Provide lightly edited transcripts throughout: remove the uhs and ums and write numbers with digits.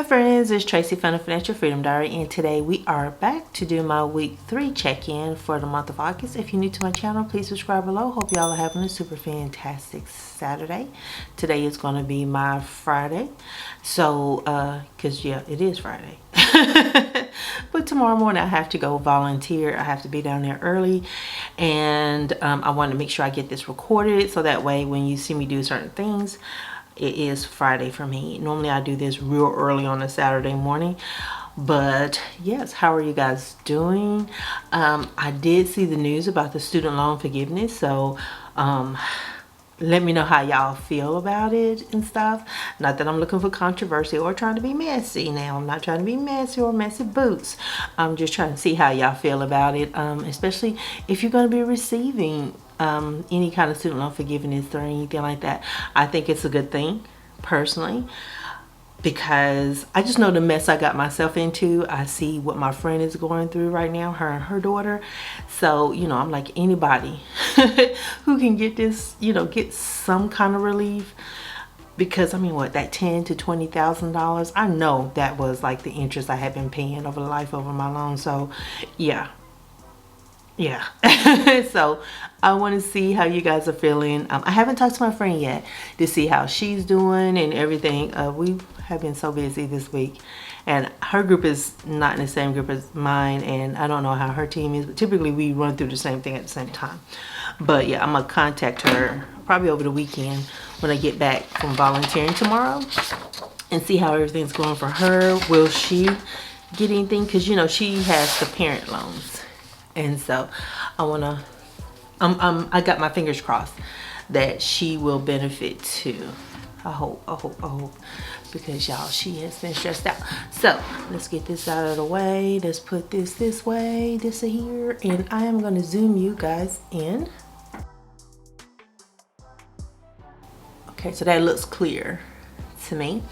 Hi friends, it's Tracy from the Financial Freedom Diary, and today we are back to do my week 3 check-in for the month of August. If you're new to my channel, please subscribe below. Hope y'all are having a super fantastic Saturday. Today is going to be my Friday, so because yeah, it is Friday. But tomorrow morning I have to go volunteer. I have to be down there early, and I want to make sure I get this recorded so that way when you see me do certain things, it is Friday for me. Normally I do this real early on a Saturday morning. But yes, how are you guys doing? I did see the news about the student loan forgiveness, so let me know how y'all feel about it and stuff. Not that I'm looking for controversy or trying to be messy. Now, I'm not trying to be messy or messy boots. I'm just trying to see how y'all feel about it, especially if you're going to be receiving any kind of student loan forgiveness or anything like that. I think it's a good thing, personally, because I just know the mess I got myself into. I see what my friend is going through right now, her and her daughter. So, you know, I'm like, anybody who can get this, you know, get some kind of relief. Because I mean, what, that $10,000 to $20,000, I know that was like the interest I had been paying over the life over my loan. So yeah. So I want to see how you guys are feeling. I haven't talked to my friend yet to see how she's doing and everything. We have been so busy this week, and her group is not in the same group as mine, and I don't know how her team is, but typically we run through the same thing at the same time. But yeah, I'm gonna contact her probably over the weekend when I get back from volunteering tomorrow and see how everything's going for her. Will she get anything? Because you know, she has the parent loans. And so I want to, I got my fingers crossed that she will benefit too. I hope, because y'all, she has been stressed out. So let's get this out of the way. Let's put this way, this here, and I am going to zoom you guys in. Okay, so that looks clear to me,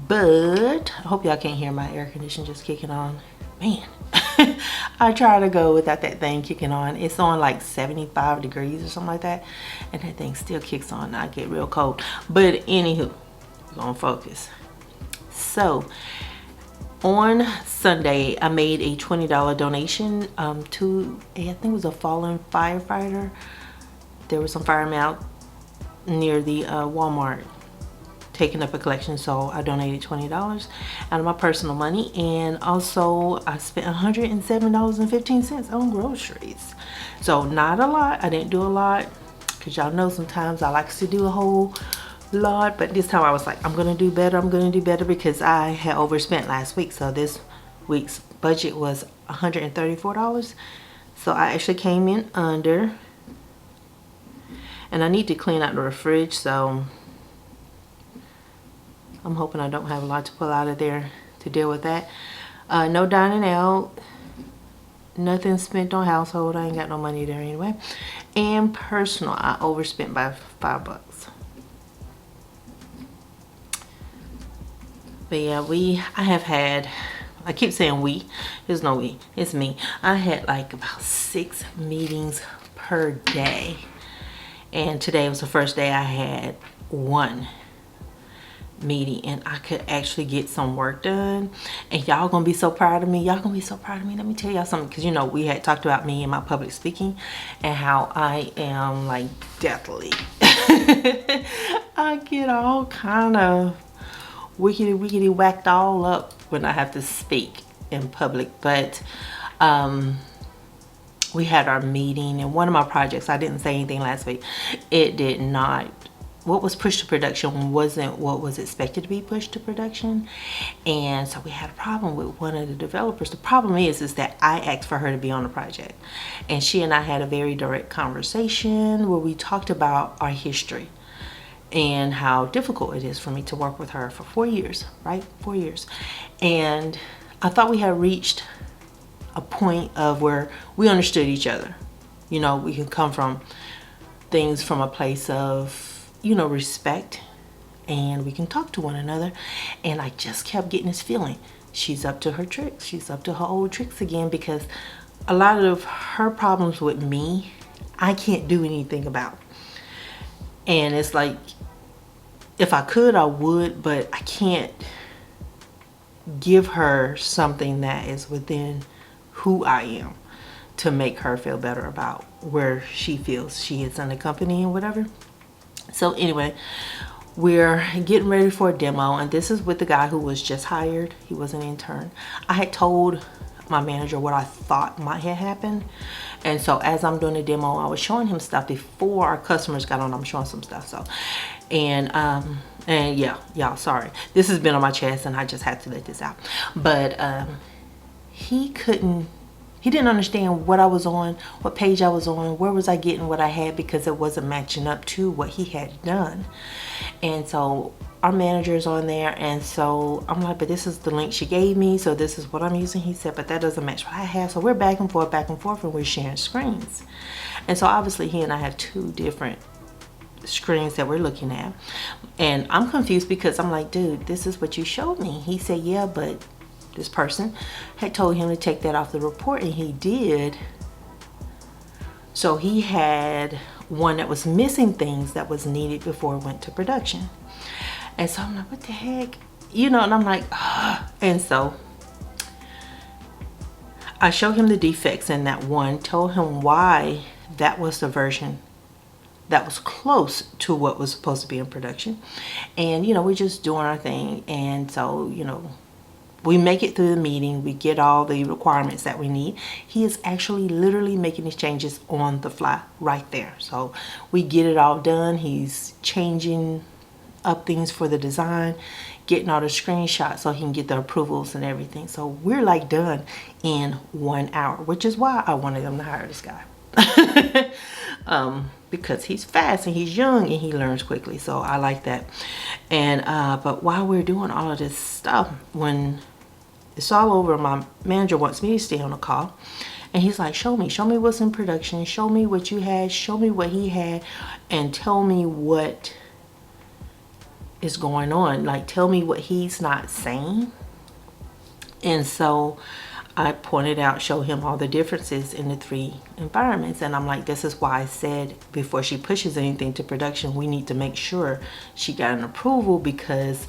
but I hope y'all can't hear my air conditioner just kicking on. Man, I try to go without that thing kicking on. It's on like 75 degrees or something like that, and that thing still kicks on. I get real cold. But anywho, we're gonna focus. So on Sunday, I made a $20 donation to I think it was a fallen firefighter. There was some firemen out near the Walmart taking up a collection, so I donated $20 out of my personal money, and also I spent $107.15 on groceries. So not a lot. I didn't do a lot, because y'all know sometimes I like to do a whole lot, but this time I was like, I'm gonna do better. I'm gonna do better, because I had overspent last week. So this week's budget was $134, so I actually came in under, and I need to clean out the fridge, so I'm hoping I don't have a lot to pull out of there to deal with that. No dining out, nothing spent on household. I ain't got no money there anyway. And personal, I overspent by $5. But yeah, I have had, I keep saying we, there's no we, it's me. I had like about 6 meetings per day, and today was the first day I had 1 meeting, and I could actually get some work done. And y'all gonna be so proud of me. Y'all gonna be so proud of me. Let me tell y'all something, because you know, we had talked about me and my public speaking and how I am like deathly. I get all kind of wickety whacked all up when I have to speak in public. But we had our meeting, and one of my projects, I didn't say anything last week, it did not, what was pushed to production wasn't what was expected to be pushed to production. And so we had a problem with one of the developers. The problem is that I asked for her to be on the project, and she and I had a very direct conversation where we talked about our history and how difficult it is for me to work with her for 4 years, right? 4 years. And I thought we had reached a point of where we understood each other. You know, we can come from things from a place of, you know, respect, and we can talk to one another. And I just kept getting this feeling she's up to her tricks. She's up to her old tricks again, because a lot of her problems with me, I can't do anything about. And it's like, if I could, I would, but I can't give her something that is within who I am to make her feel better about where she feels she is in the company and whatever. So anyway, we're getting ready for a demo, and this is with the guy who was just hired. He was an intern. I had told my manager what I thought might have happened, and so as I'm doing the demo, I was showing him stuff before our customers got on. I'm showing some stuff. So and yeah, y'all, sorry, this has been on my chest and I just had to let this out. But he didn't understand what I was on, what page I was on, where was I getting what I had, because it wasn't matching up to what he had done. And so our manager's on there, and so I'm like, but this is the link she gave me, so this is what I'm using. He said, but that doesn't match what I have. So we're back and forth, and we're sharing screens. And so obviously he and I have two different screens that we're looking at, and I'm confused because I'm like, dude, this is what you showed me. He said, yeah, but this person had told him to take that off the report, and he did. So he had one that was missing things that was needed before it went to production. And so I'm like, what the heck, you know? And I'm like, ugh. And so I showed him the defects in that one, told him why that was the version that was close to what was supposed to be in production. And you know, we're just doing our thing. And so, you know, we make it through the meeting, we get all the requirements that we need. He is actually literally making these changes on the fly right there. So we get it all done. He's changing up things for the design, getting all the screenshots so he can get the approvals and everything. So we're like done in 1 hour, which is why I wanted them to hire this guy. Because he's fast and he's young and he learns quickly. So I like that. And but while we're doing all of this stuff, when it's all over, my manager wants me to stay on a call, and he's like, show me what's in production, show me what you had, show me what he had, and tell me what is going on. Like, tell me what he's not saying. And so I pointed out, show him all the differences in the three environments. And I'm like, this is why I said before she pushes anything to production, we need to make sure she got an approval, because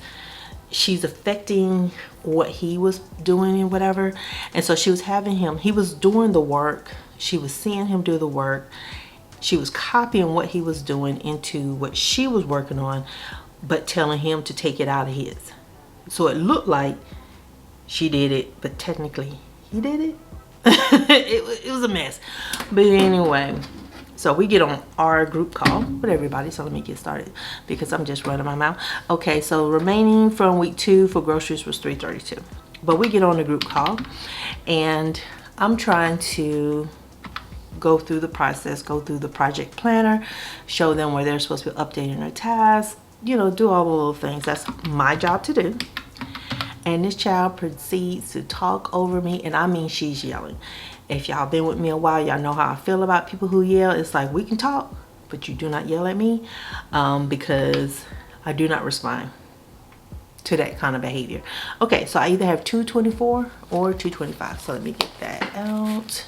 she's affecting what he was doing and whatever. And so she was having him, he was doing the work, she was seeing him do the work, she was copying what he was doing into what she was working on, but telling him to take it out of his. So it looked like she did it, but technically he did it. It was a mess. But anyway, so we get on our group call with everybody. So let me get started because I'm just running my mouth. Okay, so remaining from week 2 for groceries was $332. But we get on the group call, and I'm trying to go through the process, go through the project planner, show them where they're supposed to be updating their tasks, you know, do all the little things. That's my job to do. And this child proceeds to talk over me, and I mean, she's yelling. If y'all been with me a while, y'all know how I feel about people who yell. It's like, we can talk, but you do not yell at me, because I do not respond to that kind of behavior. Okay, so I either have 224 or 225. So let me get that out.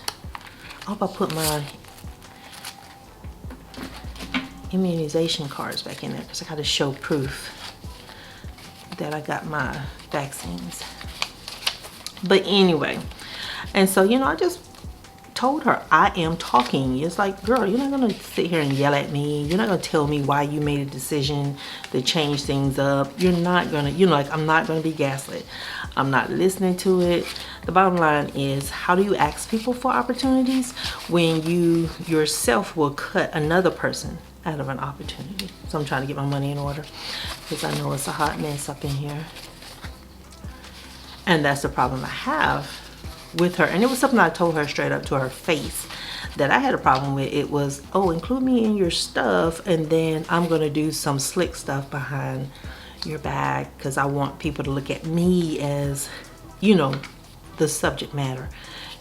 I hope I put my immunization cards back in there, because I got to show proof that I got my vaccines. But anyway, and so, you know, I just told her, I am talking. It's like, girl, you're not gonna sit here and yell at me. You're not gonna tell me why you made a decision to change things up. You're not gonna, you know, like, I'm not gonna be gaslit. I'm not listening to it. The bottom line is, how do you ask people for opportunities when you yourself will cut another person out of an opportunity? So I'm trying to get my money in order, because I know it's a hot mess up in here. And that's the problem I have with her. And it was something I told her straight up to her face that I had a problem with. It was, oh, include me in your stuff, and then I'm gonna do some slick stuff behind your back, because I want people to look at me as, you know, the subject matter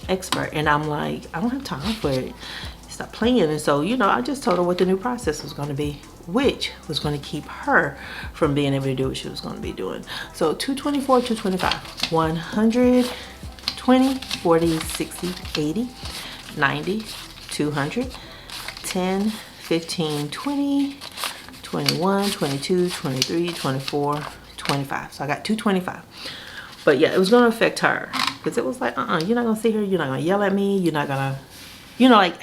expert. And I'm like, I don't have time for it. Stop playing. And so, you know, I just told her what the new process was going to be, which was going to keep her from being able to do what she was going to be doing. So 224, 225, 120, 40, 60, 80, 90, 200, 10, 15, 20, 21, 22, 23, 24, 25. So I got 225. But yeah, it was going to affect her. Because it was like, you're not going to sit here. You're not going to yell at me. You're not going to, you know, like,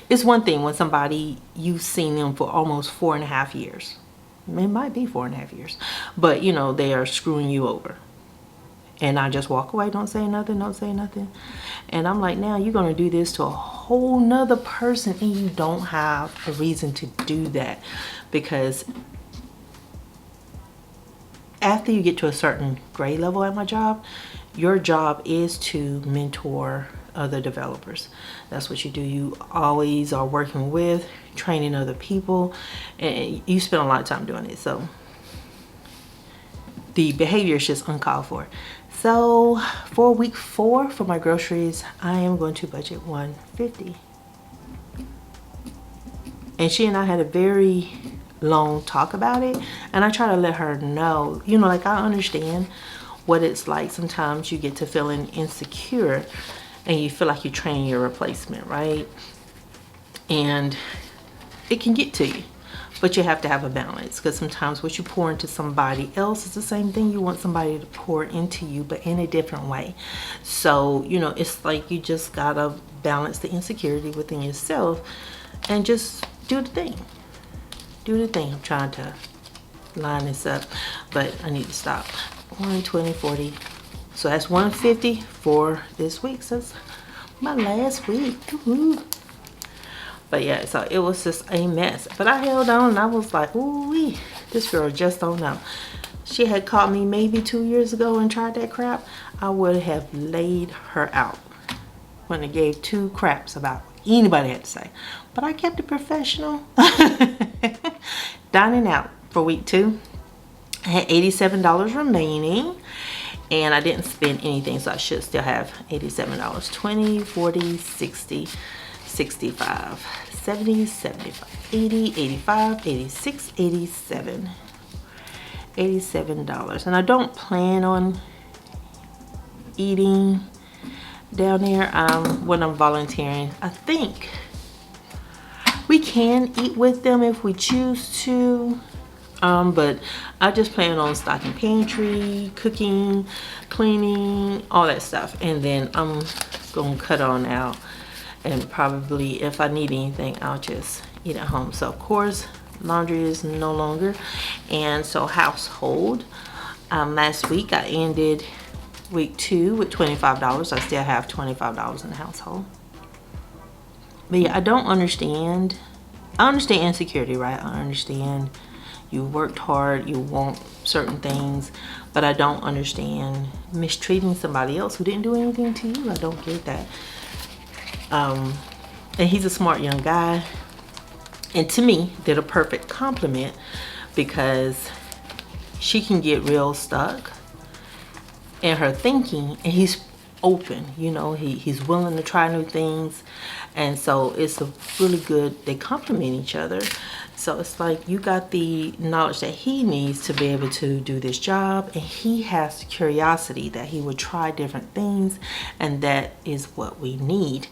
it's one thing when somebody, you've seen them for almost 4.5 years. It might be 4.5 years. But, you know, they are screwing you over. And I just walk away, don't say nothing, don't say nothing. And I'm like, now you're going to do this to a whole nother person, and you don't have a reason to do that. Because after you get to a certain grade level at my job, your job is to mentor other developers. That's what you do. You always are working with, training other people, and you spend a lot of time doing it. So the behavior is just uncalled for. So for week 4 for my groceries, I am going to budget $150. And she and I had a very long talk about it, and I try to let her know, you know, like, I understand what it's like. Sometimes you get to feeling insecure and you feel like you're training your replacement, right? And it can get to you. But you have to have a balance, because sometimes what you pour into somebody else is the same thing you want somebody to pour into you, but in a different way. So, you know, it's like you just gotta balance the insecurity within yourself and just do the thing. Do the thing. I'm trying to line this up, but I need to stop. 120, 40. So that's 150 for this week. So it's my last week. Woo-hoo. But yeah, so it was just a mess. But I held on, and I was like, ooh, this girl just don't know. She had caught me maybe 2 years ago and tried that crap, I would have laid her out. When it gave 2 craps about what anybody had to say. But I kept it professional. Dining out for week 2. I had $87 remaining. And I didn't spend anything, so I should still have $87. 20, 40, 60. 65, 70, 75, 80, 85, 86, 87. $87. And I don't plan on eating down there when I'm volunteering. I think we can eat with them if we choose to. But I just plan on stocking pantry, cooking, cleaning, all that stuff. And then I'm going to cut on out. And probably if I need anything, I'll just eat at home. So of course, laundry is no longer. And so household, last week I ended week 2 with $25. I still have $25 in the household. But yeah, I don't understand. I understand insecurity, right? I understand you worked hard, you want certain things, but I don't understand mistreating somebody else who didn't do anything to you. I don't get that. And he's a smart young guy, and to me did a perfect compliment, because she can get real stuck in her thinking, and he's open, you know, he's willing to try new things. And so it's a really good, they complement each other. So it's like you got the knowledge that he needs to be able to do this job, and he has curiosity that he would try different things, and that is what we need,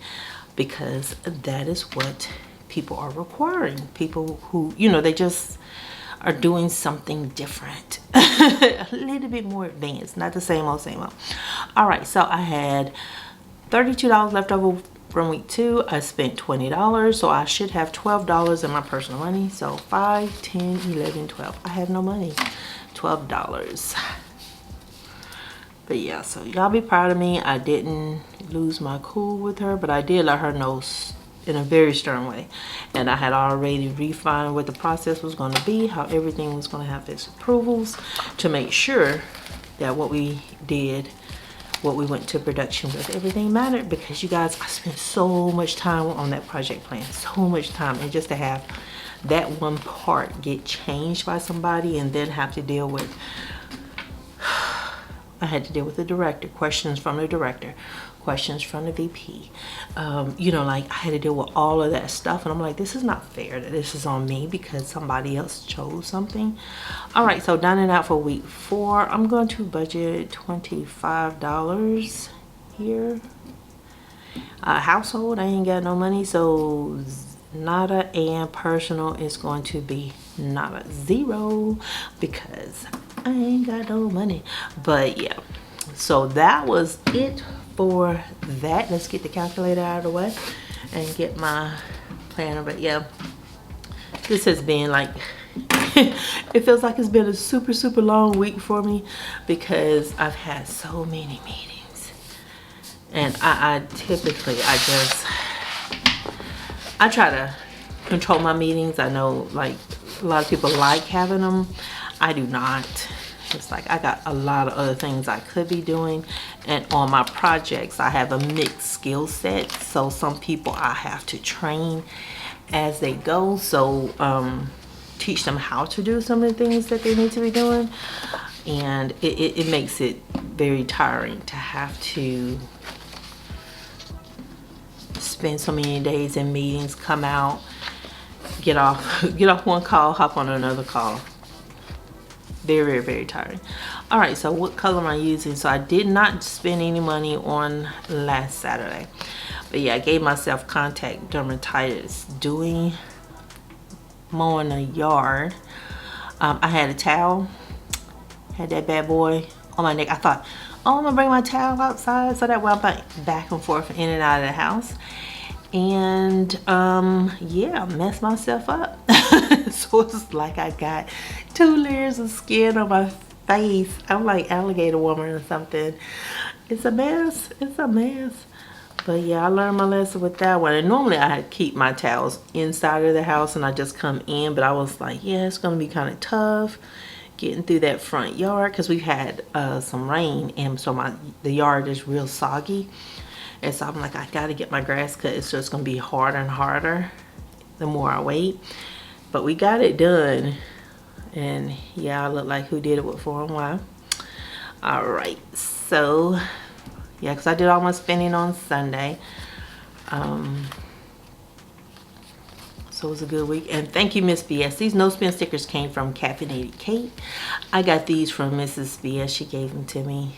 because that is what people are requiring. People who, you know, they just are doing something different. A little bit more advanced, not the same old, same old. All right, so I had $32 left over from week 2. I spent $20, so I should have $12 in my personal money. So 5, 10, 11, 12. I have no money. $12. But yeah, so y'all be proud of me. I didn't lose my cool with her, but I did let her know in a very stern way. And I had already refined what the process was going to be, how everything was going to have its approvals, to make sure that what we did, what we went to production with, everything mattered. Because you guys, I spent so much time on that project plan, so much time, and just to have that one part get changed by somebody, and then have to deal with, I had to deal with the director, questions from the director, questions from the VP. You know, like I had to deal with all of that stuff, and I'm like, this is not fair that this is on me because somebody else chose something. All right, so dining out for week 4, I'm going to budget $25 here. Household, I ain't got no money, so nada, and personal is going to be nada, 0, because I ain't got no money. But yeah, So that was it for that. Let's get the calculator out of the way and get my planner. But yeah, this has been like it feels like it's been a super long week for me because I've had so many meetings. And I typically I try to control my meetings. I know like a lot of people like having them. I do not. It's like I got a lot of other things I could be doing, and on my projects I have a mixed skill set, so some people I have to train as they go, so teach them how to do some of the things that they need to be doing, and it makes it very tiring to have to spend so many days in meetings, come out, get off one call, hop on another call. Very tiring. All right, so what color am I using? So I did not spend any money on last Saturday, but yeah, I gave myself contact dermatitis doing mowing the yard. I had a towel, had that bad boy on my neck. I thought, oh, I'm gonna bring my towel outside so that way I'm back and forth in and out of the house. And yeah, messed myself up. So it's like I got 2 layers of skin on my face. I'm like alligator woman or something. It's a mess. It's a mess. But yeah, I learned my lesson with that one. And normally I keep my towels inside of the house and I just come in, but I was like, yeah, it's gonna be kind of tough getting through that front yard because we've had some rain, and so the yard is real soggy. And so I'm like, I gotta get my grass cut. It's just gonna be harder and harder the more I wait. But we got it done. And yeah, I look like who did it for and why. All right, so yeah, because I did all my spending on Sunday. So it was a good week. And thank you, Miss BS. These no spin stickers came from Caffeinated Kate. I got these from Mrs. BS. She gave them to me.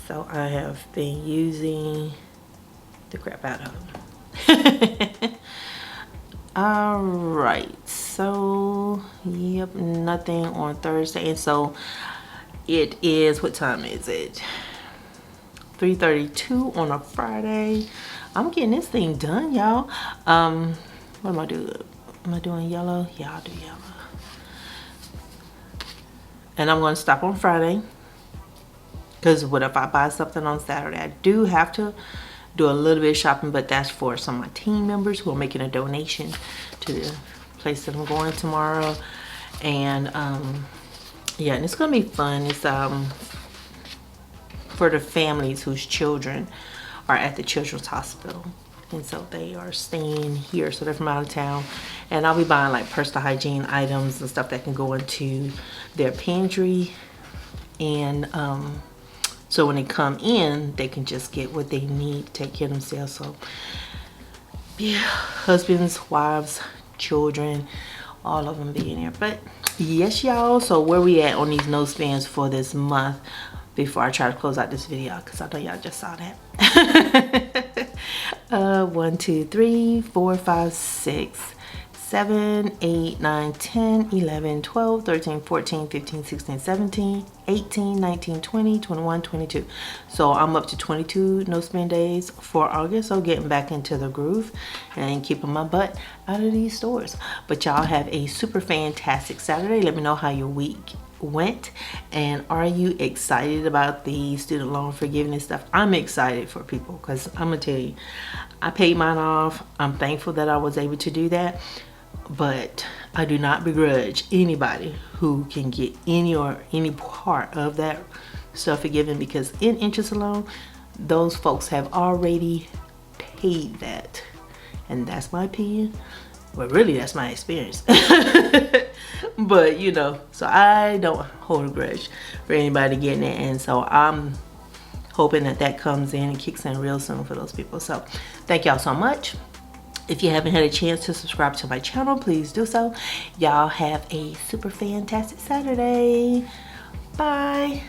So I have been using the crap out of them. All right, so yep, nothing on Thursday. And so it is, what time is it? 3:32 on a Friday. I'm getting this thing done, y'all. What am I doing? Am I doing yellow? Yeah, I'll do yellow. And I'm going to stop on Friday. Because what if I buy something on Saturday? I do have to do a little bit of shopping, but that's for some of my team members who are making a donation to the place that I'm going tomorrow. And yeah, and it's gonna be fun. It's for the families whose children are at the children's hospital, and so they are staying here, so they're from out of town. And I'll be buying like personal hygiene items and stuff that can go into their pantry, and so when they come in, they can just get what they need to take care of themselves. So yeah, husbands, wives, children, all of them being there. But yes, y'all, so where we at on these no spends for this month before I try to close out this video, because I know y'all just saw that. 1 2 3 4 5 6 7 8 9 10 11 12 13 14 15 16 17 18 19 20 21 22. So I'm up to 22 no spend days for August. So getting back into the groove and keeping my butt out of these stores. But y'all have a super fantastic Saturday. Let me know how your week went, and are you excited about the student loan forgiveness stuff? I'm excited for people, because I'm gonna tell you, I paid mine off. I'm thankful that I was able to do that, but I do not begrudge anybody who can get any part of that stuff forgiven, because in interest alone, those folks have already paid that. And that's my opinion. Well, really, that's my experience. But you know, so I don't hold a grudge for anybody getting it, and so I'm hoping that that comes in and kicks in real soon for those people. So thank y'all so much. If you haven't had a chance to subscribe to my channel, please do so. Y'all have a super fantastic Saturday. Bye.